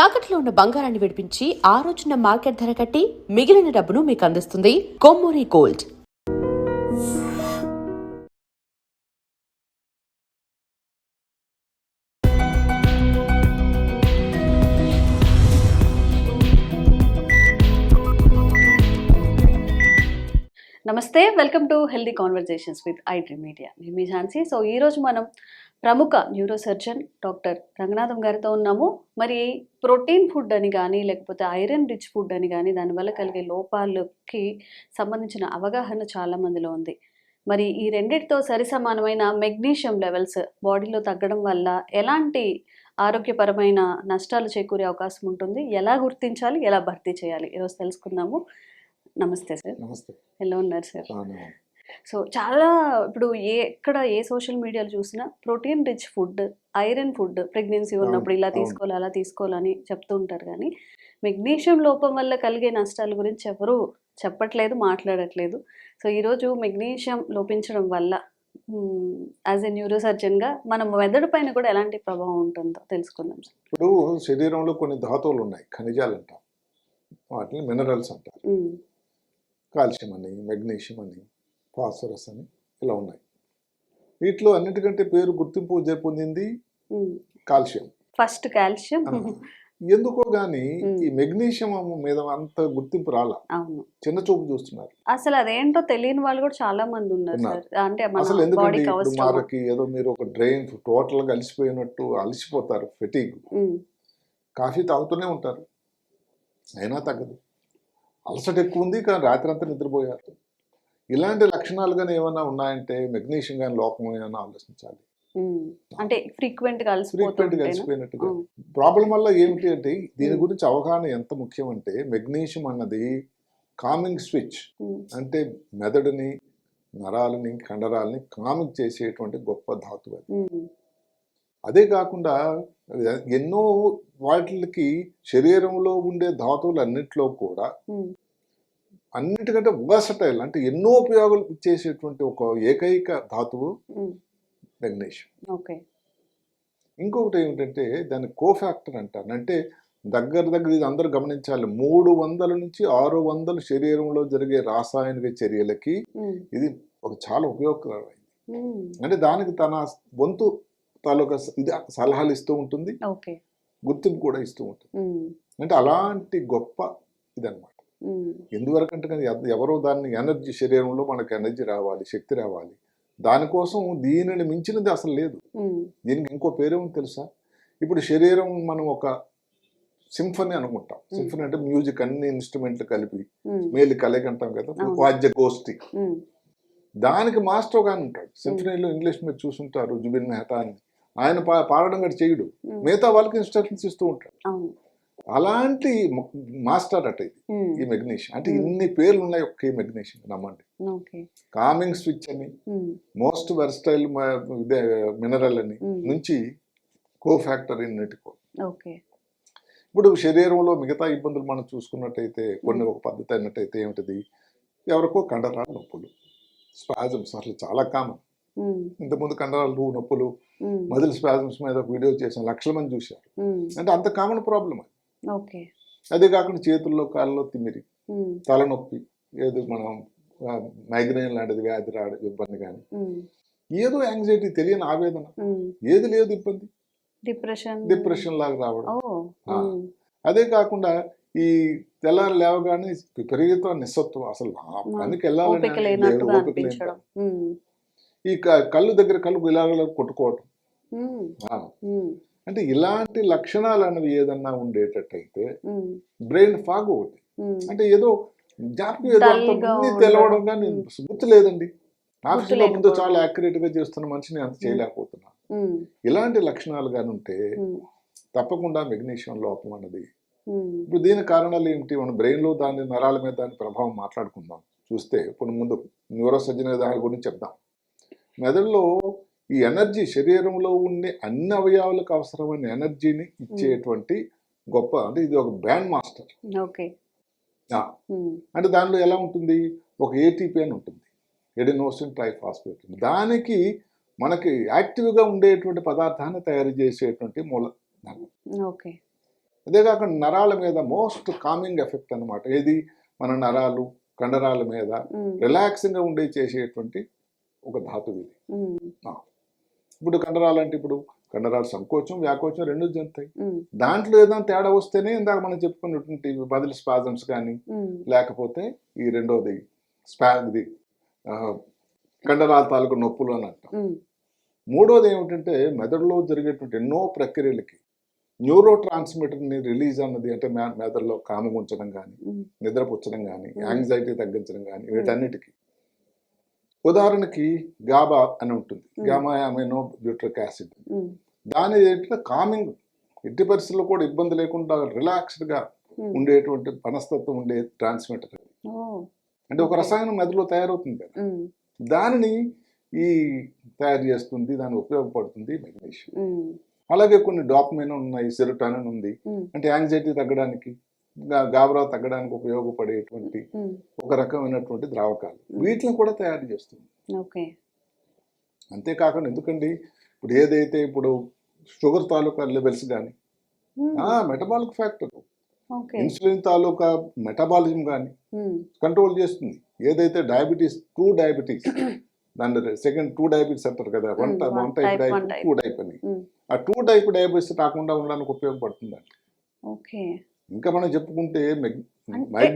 తాకట్లో ఉన్న బంగారాన్ని విడిపించి ఆ రోజున మార్కెట్ ధర కట్టి మిగిలిన డబ్బును మీకు అందిస్తుంది కొమ్మూరి గోల్డ్. నమస్తే, welcome to healthy conversations with iDream media. నేను మీ ఝాన్సీ. సో ఈరోజు మనం ప్రముఖ న్యూరో సర్జన్ డాక్టర్ రంగనాథం గారితో ఉన్నాము. మరి ప్రోటీన్ ఫుడ్ అని కానీ లేకపోతే ఐరన్ రిచ్ ఫుడ్ అని కానీ దానివల్ల కలిగే లోపాలకి సంబంధించిన అవగాహన చాలా మందిలో ఉంది. మరి ఈ రెండింటితో సరిసమానమైన మెగ్నీషియం లెవెల్స్ బాడీలో తగ్గడం వల్ల ఎలాంటి ఆరోగ్యపరమైన నష్టాలు చేకూరే అవకాశం ఉంటుంది, ఎలా గుర్తించాలి, ఎలా భర్తీ చేయాలి, ఈరోజు తెలుసుకుందాము. నమస్తే సార్. నమస్తే. ఎలా ఉన్నారు సార్? సో చాలా ఇప్పుడు ఎక్కడ ఏ సోషల్ మీడియాలో చూసినా protein rich food, iron food, pregnancy ఉన్నప్పుడు ఇలా తీసుకోవాలి అలా తీసుకోవాలని చెప్తూ ఉంటారు. కానీ మెగ్నీషియం లోపం వల్ల కలిగే నష్టాల గురించి ఎవరు చెప్పట్లేదు, మాట్లాడట్లేదు. సో ఈరోజు మెగ్నీషియం లోపించడం వల్ల యాజ్ ఎ న్యూరో సర్జన్గా మన మెదడు పైన కూడా ఎలాంటి ప్రభావం ఉంటుందో తెలుసుకుందాం సార్. ఇప్పుడు శరీరంలో కొన్ని ధాతువులు ఉన్నాయి, ఖనిజాలు అంటారు, వాటిని మినరల్స్ అంటారు. కాల్షియం అని, మెగ్నీషియం అని, ఫాస్ఫరస్ అని ఇలా ఉన్నాయి. వీటిలో అన్నిటికంటే పేరు గుర్తింపు పొందింది కాల్షియం. First calcium. ఎందుకో గానీ ఈ మెగ్నీషియం మీద అంత గుర్తింపు రాలా, చిన్న చూపు చూస్తున్నారు. అసలు అదేంటో తెలియని వాళ్ళు కూడా చాలా మంది ఉన్నారు. అంటే అసలు ఎందుకంటే ఇప్పుడు మనకి ఏదో మీరు ఒక డ్రైన్ టోటల్ గా అలసిపోయినట్టు అలసిపోతారు, ఫెటీగ్. కాఫీ తాగుతూనే ఉంటారు, అయినా తగ్గదు. అలసట ఎక్కువ ఉంది కానీ రాత్రి అంతా నిద్రపోయారు. ఇలాంటి లక్షణాలు కానీ ఏమైనా ఉన్నాయంటే మెగ్నీషియం కానీ లోపం ఏమైనా ఆలోచించాలి. అంటే ఫ్రీక్వెంట్ గా అలసిపోయినట్టుగా. ప్రాబ్లం వల్ల ఏమిటి అంటే దీని గురించి అవగాహన ఎంత ముఖ్యం అంటే మెగ్నీషియం అన్నది కామింగ్ స్విచ్, అంటే మెదడుని, నరాలని, కండరాలని కామింగ్ చేసేటువంటి గొప్ప ధాతువు అది. అదే కాకుండా ఎన్నో వాటికి శరీరంలో ఉండే ధాతువులు అన్నింటిలో కూడా అన్నిటికంటే వర్సటైల్, అంటే ఎన్నో ఉపయోగాలు ఇచ్చేసేటువంటి ఒక ఏకైక ధాతువు మెగ్నీషియం. ఇంకొకటి ఏమిటంటే దాన్ని కోఫాక్టర్ అంటారు. అంటే దగ్గర ఇది అందరూ గమనించాలి, 300 నుంచి 600 శరీరంలో జరిగే రాసాయనిక చర్యలకి ఇది ఒక చాలా ఉపయోగకరమైంది. అంటే దానికి తన వంతు తాలూకా ఇది సలహాలు ఇస్తూ ఉంటుంది, గుర్తింపు కూడా ఇస్తూ ఉంటుంది. అంటే అలాంటి గొప్ప ఇదన్నమాట. ఎందువరకు అంటే ఎవరో దాన్ని ఎనర్జీ, శరీరంలో మనకు ఎనర్జీ రావాలి, శక్తి రావాలి, దానికోసం దీనిని మించినది అసలు లేదు. దీనికి ఇంకో పేరేమో తెలుసా? ఇప్పుడు శరీరం మనం ఒక సింఫనీ అనుకుంటాం. సింఫనీ అంటే మ్యూజిక్, అన్ని ఇన్స్ట్రుమెంట్లు కలిపి మేలు కలయిక అంటాం కదా, వాద్య గోష్ఠి. దానికి మాస్టర్ గాని ఉంటాడు. సింఫనీలో ఇంగ్లీష్ మీరు చూసుంటారు, జుబిన్ మెహతా అని. ఆయన పాడడం కూడా చేయడు, మిగతా వాళ్ళకి ఇన్స్ట్రక్షన్స్ ఇస్తూ ఉంటాడు. అలాంటి మాస్టర్ అట ఇది ఈ మెగ్నీషియం. అంటే ఇన్ని పేర్లు ఉన్నాయి ఒక్క ఈ మెగ్నీషియం, నమ్మండి. కామింగ్ స్విచ్ అని, మోస్ట్ వెర్స్టైల్ మినరల్ అని నుంచి కోఫాక్టర్ ఇన్నిటికో. ఇప్పుడు శరీరంలో మిగతా ఇబ్బందులు మనం చూసుకున్నట్టయితే కొన్ని ఒక పద్ధతి అయినట్టయితే ఏమిటది, ఎవరికో కండరాల నొప్పులు, స్పాజమ్స్ అసలు చాలా కామన్. ఇంతకుముందు కండరాలు నొప్పులు, మజిల్ స్పాజమ్స్ మీద ఒక వీడియో చేసాం, లక్షల మంది చూశారు. అంటే అంత కామన్ ప్రాబ్లం అది. అదే కాకుండా చేతుల్లో, కాళ్ళలో తిమ్మిరి, తలనొప్పి, ఏదో మనం మైగ్రేన్ లాంటిది వ్యాధి ఇబ్బంది కానీ, ఏదో యాంగ్జైటీ, తెలియని ఆవేదన, ఏది లేదు ఇబ్బంది, డిప్రెషన్ లాగా రావడం. అదే కాకుండా ఈ తెల్లారి లేవగానే విపరీత నిస్సత్వం, అసలు పనికి వెళ్ళాలని ఓపిక లేదు. ఈ కళ్ళు దగ్గర కళ్ళు ఇలా కొట్టుకోవటం. అంటే ఇలాంటి లక్షణాలు అనేవి ఏదన్నా ఉండేటట్టయితే బ్రెయిన్ ఫాగ్ ఒకటి, అంటే ఏదో జాగ్రత్త, ఏదో అన్ని తెలవడం కానీ గుర్తు లేదండి. ఆఫీసులో ముందు చాలా యాక్యురేట్ గా చేస్తున్న మనిషిని అంత చేయలేకపోతున్నా. ఇలాంటి లక్షణాలు కానీ ఉంటే తప్పకుండా మెగ్నీషియం లోపం అన్నది. ఇప్పుడు దీని కారణాలు ఏమిటి, మన బ్రెయిన్ లో దాని నరాల మీద దాని ప్రభావం మాట్లాడుకుందాం. చూస్తే ఇప్పుడు ముందు న్యూరో సర్జన్ దాని గురించి చెప్దాం. మెదడులో ఈ ఎనర్జీ, శరీరంలో ఉండే అన్ని అవయవాలకు అవసరమైన ఎనర్జీని ఇచ్చేటువంటి గొప్ప, అంటే ఇది ఒక బ్యాండ్ మాస్టర్. అంటే దానిలో ఎలా ఉంటుంది, ఒక ఏటీపీ అని ఉంటుంది, ఎడినోసిన్ ట్రైఫాస్ఫేట్. దానికి మనకి యాక్టివ్గా ఉండేటువంటి పదార్థాన్ని తయారు చేసేటువంటి మూలధనం. అదే కాకుండా నరాల మీద మోస్ట్ కామింగ్ ఎఫెక్ట్ అన్నమాట. ఏది మన నరాలు కండరాల మీద రిలాక్సింగ్గా ఉండే చేసేటువంటి ఒక ధాతువు ఇది. ఇప్పుడు కండరాలు అంటే ఇప్పుడు కండరాలు సంకోచం వ్యాకోచం రెండు జరుగుతాయి. దాంట్లో ఏదైనా తేడా వస్తేనే ఇందాక మనం చెప్పుకున్నటువంటి బదిలీ స్పాజమ్స్ కానీ లేకపోతే ఈ రెండోది ఇది కండరాల తాలూకు నొప్పులు అని అంటాం. మూడోది ఏమిటంటే మెదడులో జరిగేటువంటి ఎన్నో ప్రక్రియలకి న్యూరో ట్రాన్స్మిటర్ని రిలీజ్ అన్నది, అంటే మెదడులో కామం ఉంచడం కానీ నిద్రపుచ్చడం కానీ యాంగ్జైటీ తగ్గించడం కానీ వీటన్నిటికీ. ఉదాహరణకి గాబా అని ఉంటుంది, గామా అమైనో బ్యూట్రిక్ యాసిడ్. దాని ఏంటంటే కామింగ్, ఎట్టి పరిస్థితుల్లో కూడా ఇబ్బంది లేకుండా రిలాక్స్డ్గా ఉండేటువంటి మనస్తత్వం ఉండే ట్రాన్స్మిటర్ అది. అంటే ఒక రసాయనం మెదడులో తయారవుతుంది కదా, దానిని ఈ తయారు చేస్తుంది, దానికి ఉపయోగపడుతుంది మెగ్నీషియం. అలాగే కొన్ని డాపమైన్ ఉన్నాయి, సెరోటోనిన్ ఉంది, అంటే యాంగ్జైటీ తగ్గడానికి గాబరా తగ్గడానికి ఉపయోగపడేటువంటి ఒక రకమైనటువంటి ద్రావకాలు, వీటిని కూడా తయారు చేస్తుంది. అంతేకాకుండా ఎందుకండి ఇప్పుడు ఏదైతే ఇప్పుడు షుగర్ తాలూకా లెవెల్స్ కానీ మెటబాలిక్ ఫ్యాక్టర్, ఇన్సులిన్ తాలూకా మెటబాలిజం కానీ కంట్రోల్ చేస్తుంది. ఏదైతే డయాబెటీస్, 2 డయాబెటీస్, దాని సెకండ్ 2 డయాబెటీస్ అంటారు కదా, 1 టైప్ డయాబెటీస్ 2 టైప్ అని, ఆ 2 టైప్ డయాబెటీస్ రాకుండా ఉండడానికి ఉపయోగపడుతుందండి. ఇంకా మనం చెప్పుకుంటే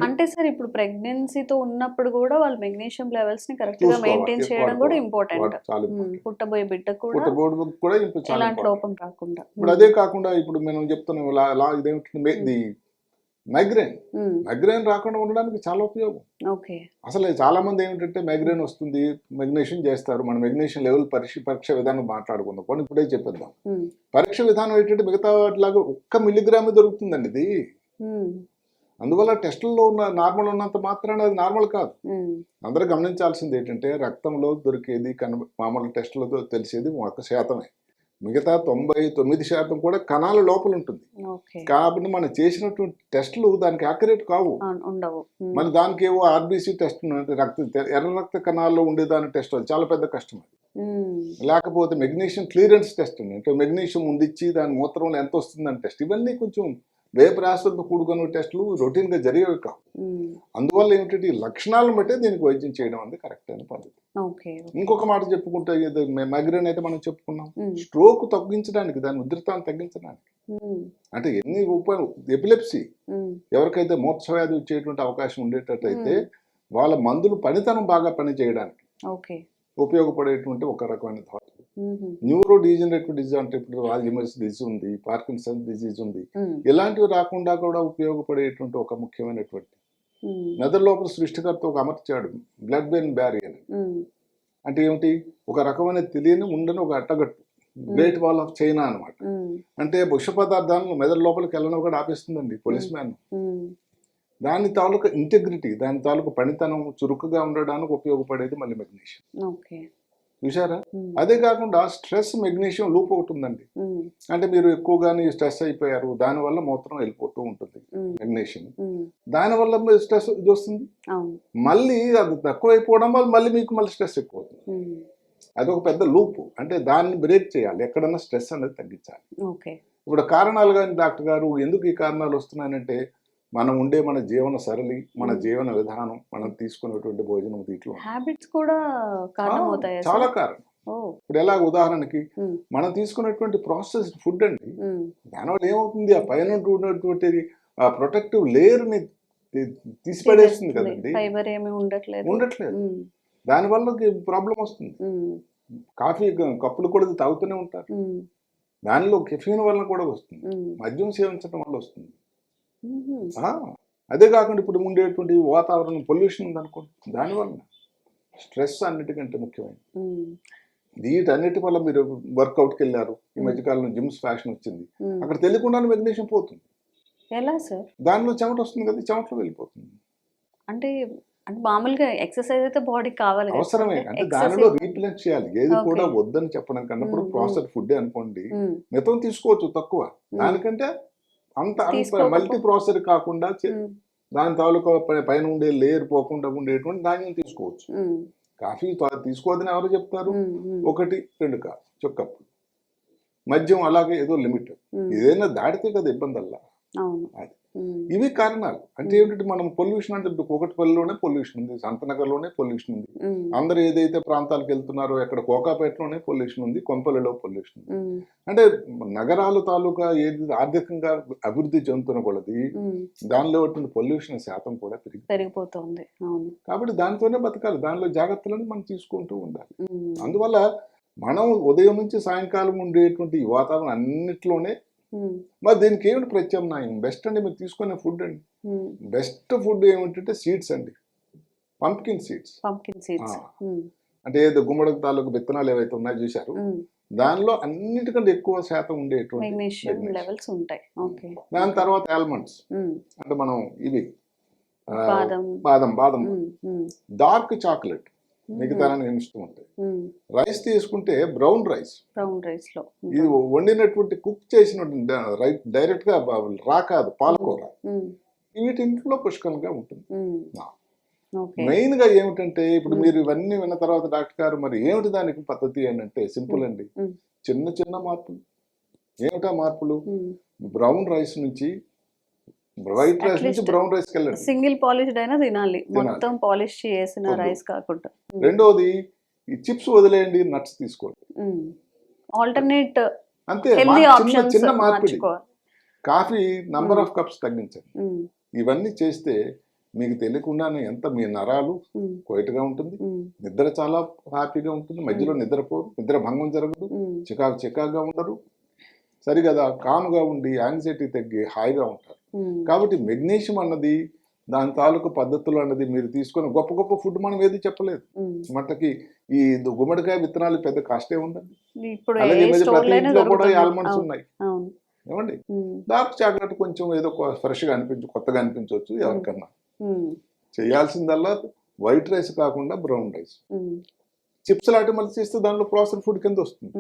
అంటే సార్ ఇప్పుడు ప్రెగ్నెన్సీతో ఉన్నప్పుడు కూడా వాళ్ళు మెగ్నీషియం లెవెల్స్ ని కరెక్ట్ గా మెయింటైన్ చేయడం కూడా ఇంపార్టెంట్. పుట్టబోయే బిడ్డకు కూడా ఎలాంటి లోపం రాకుండా. ఇప్పుడు అదే కాకుండా ఇప్పుడు మనం చెప్తున్నాం ఇదేమిటి మైగ్రేన్ రాకుండా ఉండడానికి చాలా ఉపయోగం. అసలు చాలా మంది ఏమిటంటే మైగ్రేన్ వస్తుంది, మెగ్నీషియం చేస్తారు. మనం మెగ్నీషియం లెవెల్ పరీక్ష విధానం మాట్లాడుకుందాం, కొన్ని ఇప్పుడే చెప్పేద్దాం. పరీక్ష విధానం ఏంటంటే మిగతా వాటిలాగా 1 మిల్లీగ్రామ్ దొరుకుతుందండి ఇది. అందువల్ల టెస్టుల్లో ఉన్న నార్మల్ ఉన్నంత మాత్రాన అది నార్మల్ కాదు. అందరూ గమనించాల్సింది ఏంటంటే రక్తంలో దొరికేది మామూలు టెస్టులతో తెలిసేది 1%. మిగతా 99% కూడా కణాల లోపల ఉంటుంది. కాబట్టి మనం చేసినటువంటి టెస్టులు దానికి యాక్యురేట్ కావు. మన దానికి ఏవో ఆర్బీసీ టెస్ట్, ఎర్ర రక్త కణాల్లో ఉండేదాని టెస్ట్, అది చాలా పెద్ద కష్టం. లేకపోతే మెగ్నీషియం క్లియరెన్స్ టెస్ట్ అంటే మెగ్నీషియం ఉండిచ్చి దాని మూత్రంలో ఎంత వస్తుందని టెస్ట్. ఇవన్నీ కొంచెం వ్యయప్రయాసంతో కూడుకున్న టెస్టులు రొటీన్గా జరిగేవి కావు. అందువల్ల ఏమిటంటే ఈ లక్షణాలను బట్టే దీనికి వైద్యం చేయడం అనేది కరెక్ట్ అయిన పద్ధతి. ఇంకొక మాట చెప్పుకుంటే మైగ్రేన్ అయితే మనం చెప్పుకున్నాం, స్ట్రోక్ తగ్గించడానికి, దాని ఉధృతాన్ని తగ్గించడానికి, అంటే ఎన్ని ఎపిలెప్సీ ఎవరికైతే మూర్ఛవ్యాధి వచ్చేటువంటి అవకాశం ఉండేటట్టయితే వాళ్ళ మందులు పనితనం బాగా పని చేయడానికి ఉపయోగపడేటువంటి ఒక రకమైన ధాతువు. న్యూరో డీజనరేటివ్ డిజీజ్ అంటే ఇప్పుడు ఆల్జీమర్స్ డిజీజ్ ఉంది, పార్కిన్సన్ డిజీజ్ ఉంది, ఇలాంటివి రాకుండా కూడా ఉపయోగపడేటువంటి ఒక ముఖ్యమైనటువంటి మెదడు లోపల సృష్టికర్త ఒక అమర్చాడు బ్లడ్ బ్రెయిన్ బ్యారియర్. అంటే ఏమిటి, ఒక రకమైన తెలియని ఉండని ఒక అట్టగట్టు, గ్రేట్ వాల్ ఆఫ్ చైనా అనమాట. అంటే విష పదార్థాలను మెదడు లోపలికి వెళ్ళడం కూడా ఆపేస్తుందండి పోలీస్ మ్యాన్. దాని తాలూకా ఇంటెగ్రిటీ, దాని తాలూకా పనితనం చురుకుగా ఉండడానికి ఉపయోగపడేది మళ్ళీ మెగ్నీషియం. చూసారా? అదే కాకుండా స్ట్రెస్ మెగ్నీషియం లూప్ ఒకటి ఉందండి. అంటే మీరు ఎక్కువగానే స్ట్రెస్ అయిపోయారు, దానివల్ల మూత్రం వెళ్ళిపోతూ ఉంటుంది మెగ్నీషియం, దానివల్ల స్ట్రెస్ ఇది వస్తుంది. మళ్ళీ అది తక్కువైపోవడం వల్ల మళ్ళీ మీకు మళ్ళీ స్ట్రెస్ ఎక్కువ అవుతుంది. అదొక పెద్ద లూప్. అంటే దాన్ని బ్రేక్ చేయాలి, ఎక్కడన్నా స్ట్రెస్ అనేది తగ్గించాలి. ఇప్పుడు కారణాలు కానీ డాక్టర్ గారు ఎందుకు ఈ కారణాలు వస్తున్నాయంటే మనం ఉండే మన జీవన సరళి, మన జీవన విధానం, మనం తీసుకునేటువంటి భోజనం, దీంట్లో హ్యాబిట్స్ కూడా చాలా కారణం. ఇప్పుడు ఎలా ఉదాహరణకి మనం తీసుకునేటువంటి ప్రాసెస్డ్ ఫుడ్ అండి, దానివల్ల ఏమవుతుంది, ఆ పైన ఉన్నటువంటి ప్రొటెక్టివ్ లేయర్ ని తీసిపడేస్తుంది కదండి, ఉండట్లేదు. దానివల్ల ప్రాబ్లం వస్తుంది. కాఫీ కప్పులు కూడా తాగుతూనే ఉంటారు, దానిలో కెఫీన్ వల్ల కూడా వస్తుంది, మద్యం సేవించడం వల్ల వస్తుంది. అదే కాకుండా ఇప్పుడు ఉండేటువంటి వాతావరణం పొల్యూషన్ ఉందనుకోండి, దానివల్ల స్ట్రెస్ అన్నిటికంటే ముఖ్యమైనది. వీటన్నిటి వల్ల మీరు వర్కౌట్కి వెళ్ళారు, ఈ మధ్యకాలంలో జిమ్స్ ఫ్యాషన్ వచ్చింది, అక్కడ తెలియకుండానే మెగ్నీషియం పోతుంది. ఎలా సార్? దానిలో చెమట వస్తుంది కదా, చెమటలో వెళ్ళిపోతుంది. అంటే మామూలుగా ఎక్సర్సైజ్ అయితే బాడీకి కావాలి, అవసరమే. అంటే దానిలో రీప్లేస్ చేయాలి. ఏది కూడా వద్దని చెప్పడం కన్నా ఇప్పుడు ప్రాసెస్డ్ ఫుడ్ అనుకోండి, మితం తీసుకోవచ్చు తక్కువ, దానికంటే అంత మల్టీ ప్రాసెసర్ కాకుండా దాని తాలూకా పైన ఉండే లేయర్ పోకుండా ఉండేటువంటి ధాన్యం తీసుకోవచ్చు. కాఫీ తీసుకోవద్దని ఎవరు చెప్తారు? 1-2 కప్పు. మద్యం అలాగే ఏదో లిమిట్, ఏదైనా దాటితే కదా ఇబ్బంది. అలా అవును. అది ఇవి కారణాలు. అంటే ఏమిటంటే మనం పొల్యూషన్ అంటే కూకట్పల్లిలోనే పొల్యూషన్ ఉంది, సంతనగర్లోనే పొల్యూషన్ ఉంది, అందరు ఏదైతే ప్రాంతాలకు వెళ్తున్నారో ఎక్కడ కోకాపేటలోనే పొల్యూషన్ ఉంది, కొంపల్లిలో పొల్యూషన్ ఉంది. అంటే నగరాలు తాలూకా ఏది ఆర్థికంగా అభివృద్ధి చెందుతున్న కొలది దానిలో పొల్యూషన్ శాతం కూడా పెరిగిపోతుంది. కాబట్టి దానితోనే బతకాలి, దానిలో జాగ్రత్తలను మనం తీసుకుంటూ ఉండాలి. అందువల్ల మనం ఉదయం నుంచి సాయంకాలం ఉండేటువంటి ఈ వాతావరణం అన్నిట్లోనే మరి దీనికి ఏమిటి ప్రత్యామ్నాయం? బెస్ట్ అండి మీరు తీసుకునే ఫుడ్ అండి, బెస్ట్ ఫుడ్ ఏమిటంటే సీడ్స్ అండి, పంప్కిన్ సీడ్స్. అంటే ఏదో గుమ్మడి తాలూకు విత్తనాలు ఏవైతే ఉన్నాయో చూశారు, దానిలో అన్నిటికంటే ఎక్కువ శాతం ఉండేటువంటి లెవెల్స్ ఉంటాయి. దాని తర్వాత ఆల్మండ్స్, అంటే మనం ఇవి బాదం, డార్క్ చాక్లెట్, మిగతా ఇష్టం ఉంటాయి. రైస్ తీసుకుంటే బ్రౌన్ రైస్ లో ఇది వండినటువంటి కుక్ చేసినటువంటి డైరెక్ట్ గా రా కాదు, పాలకూర, వీటింట్లో పుష్కలంగా ఉంటుంది. మెయిన్ గా ఏమిటంటే ఇప్పుడు మీరు ఇవన్నీ విన్న తర్వాత డాక్టర్ గారు మరి ఏమిటి దానికి పద్ధతి అని అంటే సింపుల్ అండి, చిన్న చిన్న మార్పులు. ఏమిటా మార్పులు? బ్రౌన్ రైస్ నుంచి వైట్ రైస్ నుంచి బ్రౌన్ రైస్ కి వెళ్ళండి. సింగిల్ పాలిష్డ్ అయినా తినాలి, మొత్తం పాలిష్ చేసిన రైస్ కాకుండా. రెండోది ఈ చిప్స్ వదిలేయండి, నట్స్ తీసుకోండి. ఆల్టర్నేట్ అంతే, చిన్న మార్పిడి. కాఫీ నంబర్ ఆఫ్ కప్స్ తగ్గించండి. ఇవన్నీ చేస్తే మీకు తెలియకుండానే ఎంత మీ నరాలు కొయిట్గా ఉంటుంది, నిద్ర చాలా హ్యాపీగా ఉంటుంది, మధ్యలో నిద్రపోరు, నిద్ర భంగం జరగదు, చికాకుగా ఉండరు, సరిగదా కామ్గా ఉండి యాంగ్జైటీ తగ్గి హాయిగా ఉంటారు. కాబట్టి మెగ్నీషియం అన్నది దాని తాలూకు పద్ధతులు అన్నది మీరు తీసుకొని గొప్ప గొప్ప ఫుడ్ మనం ఏది చెప్పలేదు. మటకి ఈ గుమ్మడికాయ విత్తనాలు పెద్ద కాస్టే ఉందండి, అలాగే ప్రతి ఇంట్లో కూడా ఆల్మండ్స్ ఉన్నాయి. ఏమండి డార్క్ చాక్లెట్ కొంచెం ఏదో ఫ్రెష్గా కొత్తగా అనిపించవచ్చు ఎవరికన్నా. చేయాల్సిందల్లా వైట్ రైస్ కాకుండా బ్రౌన్ రైస్. చిప్స్ లాంటి మళ్ళీ చేస్తే దానిలో ప్రాసెస్ ఫుడ్ కింద వస్తుంది.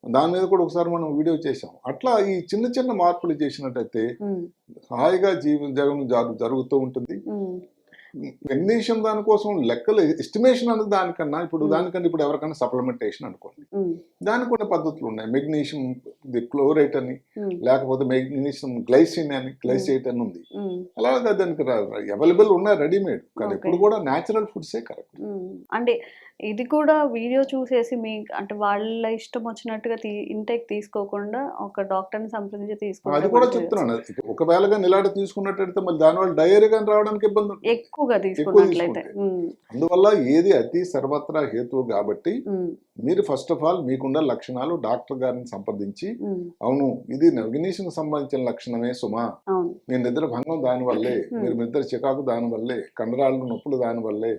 దాని మీద కూడా ఒకసారి మనం వీడియో చేసాం. అట్లా ఈ చిన్న చిన్న మార్పులు చేసినట్టయితే హాయిగా జగన్ జరుగుతూ ఉంటుంది. మెగ్నీషియం దానికోసం లెక్కలు ఎస్టిమేషన్ అన్నది దానికన్నా ఇప్పుడు ఎవరికైనా సప్లిమెంటేషన్ అనుకోండి, దానికి కొన్ని పద్ధతులు ఉన్నాయి. మెగ్నీషియం క్లోరైట్ అని, లేకపోతే మెగ్నీషియం గ్లైసేట్ అని ఉంది. అలాగే దానికి అవైలబుల్ ఉన్నాయి రెడీమేడ్, కానీ ఇప్పుడు కూడా న్యాచురల్ ఫుడ్సే కరెక్ట్. అంటే ఇది కూడా వీడియో చూసేసి అంటే వాళ్ళ ఇష్టం వచ్చినట్టుగా ఇంటేక్ తీసుకోకుండా ఒక డాక్టర్ని సంప్రదించి తీసుకోవాలి. అది కూడా చెప్తున్నాను. ఒకవేళ ఇలాంటి తీసుకున్నట్టయితే మళ్ళీ దానివల్ల డయేరియా కానీ రావడానికి ఇబ్బంది ఉంటుంది ఎక్కువగా తీసుకున్నట్లయితే. అందువల్ల ఏది అతి సర్వత్రా హేతువు కాబట్టి మీరు ఫస్ట్ ఆఫ్ ఆల్ మీకున్న లక్షణాలు డాక్టర్ గారిని సంప్రదించి, అవును ఇది మెగ్నీషియం సంబంధించిన లక్షణమే సుమా, మీ నిద్ర భంగం దానివల్లే, మీరు నిద్ర చికాకు దానివల్లే, కండరాలు నొప్పులు దానివల్లే,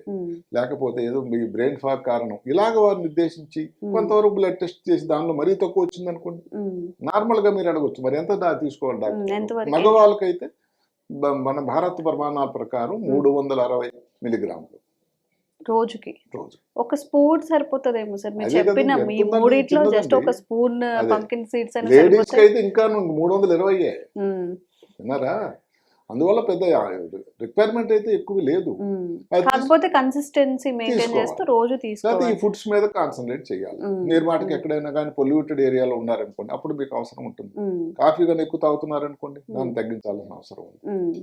లేకపోతే ఏదో మీ బ్రెయిన్ ఫాగ్ కారణం, ఇలాగ వారిని నిర్దేశించి కొంతవరకు బ్లడ్ టెస్ట్ చేసి దానిలో మరీ తక్కువ వచ్చింది అనుకోండి, నార్మల్ గా మీరు అడగొచ్చు మరి ఎంత తీసుకోవాలి డాక్టర్. మగవాళ్ళకైతే మన భారత ప్రమాణాల ప్రకారం 360 మిలిగ్రాములు రోజుకి. ఒక స్పూన్ సరిపోతుందేమో సార్ మీరు చెప్పిన మీ మూడిట్లో జస్ట్ ఒక స్పూన్ పంకిన్ సీడ్స్ అని. లేడీస్ కి అయితే ఇంకా 320 విన్నారా. అందువల్ల పెద్ద రిక్వైర్మెంట్ అయితే ఎక్కువ లేదు, కాకపోతే కన్సిస్టెన్సీ మెయింటైన్ చేస్తూ రోజు తీసుకోవాలి. ఈ ఫుడ్స్ మీద కాన్సన్ట్రేట్ చేయాలి. మీరు మాటకి ఎక్కడైనా కానీ పొల్యూటెడ్ ఏరియాలో ఉన్నారనుకోండి, అప్పుడు మీకు అవసరం ఉంటుంది. కాఫీ కానీ ఎక్కువ తాగుతున్నారనుకోండి, దాన్ని తగ్గించాలని అవసరం ఉంది.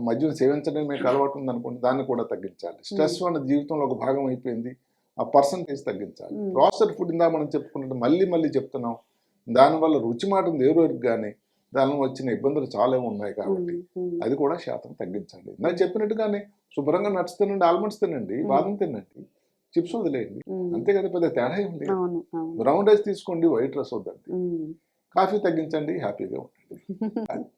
మద్యం సేవించడం మీకు అలవాటు ఉంది అనుకోండి, దాన్ని కూడా తగ్గించాలి. స్ట్రెస్ అన్న జీవితంలో ఒక భాగం అయిపోయింది, ఆ పర్సంటేజ్ తగ్గించాలి. ప్రాసెస్డ్ ఫుడ్ ఇందా మనం చెప్పుకున్నట్టు మళ్ళీ చెప్తున్నాం, దానివల్ల రుచి మాట ఎవరికి కానీ దానిలో వచ్చిన ఇబ్బందులు చాలా ఉన్నాయి. కాబట్టి అది కూడా శాతం తగ్గించండి. నాకు చెప్పినట్టుగానే శుభ్రంగా నట్స్ తినండి, ఆల్మండ్స్ తినండి, బాదం తినండి, చిప్స్ వదిలేయండి, అంతే కదా, పెద్ద తేడా ఏం లేదు. బ్రౌన్ రైస్ తీసుకోండి, వైట్ రైస్ వద్దండి, కాఫీ తగ్గించండి, హ్యాపీగా ఉండండి.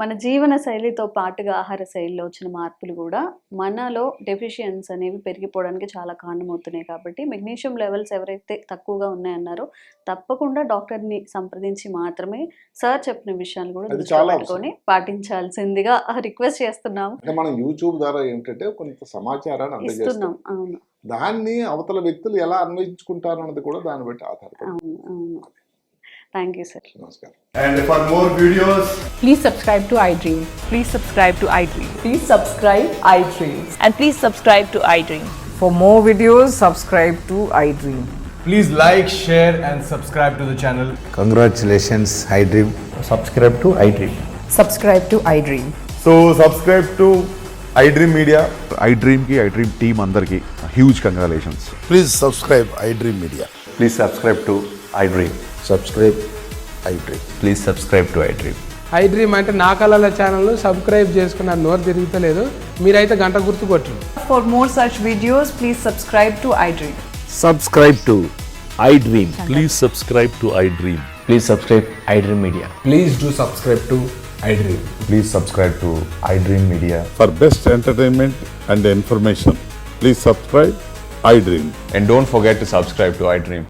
మన జీవన శైలితో పాటుగా ఆహార శైలిలో వచ్చిన మార్పులు కూడా మనలో డెఫిషియన్స్ అనేవి పెరిగిపోవడానికి చాలా కారణమవుతున్నాయి. కాబట్టి మెగ్నీషియం లెవెల్స్ ఎవరైతే తక్కువగా ఉన్నాయన్నారో తప్పకుండా డాక్టర్ని సంప్రదించి మాత్రమే సార్ చెప్పిన విషయాలు కూడా దృష్టిలో పాటించాల్సిందిగా రిక్వెస్ట్ చేస్తున్నాము. మనం యూట్యూబ్ ద్వారా ఏంటంటే కొంత సమాచారాన్ని అందజేస్తున్నాం, అవును, దాన్ని అవతల వ్యక్తులు ఎలా అన్వయించుకుంటారు అన్నది కూడా దాన్ని బట్టి ఆధారపడి. అవును. Thank you, sir. Namaskar. And for more videos, please subscribe to iDream. Please subscribe to iDream. Please subscribe iDream. And please subscribe to iDream. For more videos, subscribe to iDream. please like, share and subscribe to the channel. Congratulations, iDream. Subscribe to iDream. subscribe to iDream. So subscribe to iDream Media. iDream team అందరికి huge congratulations. Please subscribe iDream Media. Please subscribe to iDream. Subscribe iDream. Please subscribe to iDream. iDream అంటే నా కళల channel subscribe చేసుకున్న నోరు తిరుగుతలేదు, మీరైతే గంట గుర్తు కొట్టండి. For more such videos, please subscribe to iDream. Subscribe to iDream. Please subscribe to iDream. Please subscribe iDream Media. Please do subscribe to iDream. Please subscribe to iDream Media. For best entertainment and information, please subscribe iDream. And don't forget to subscribe to iDream.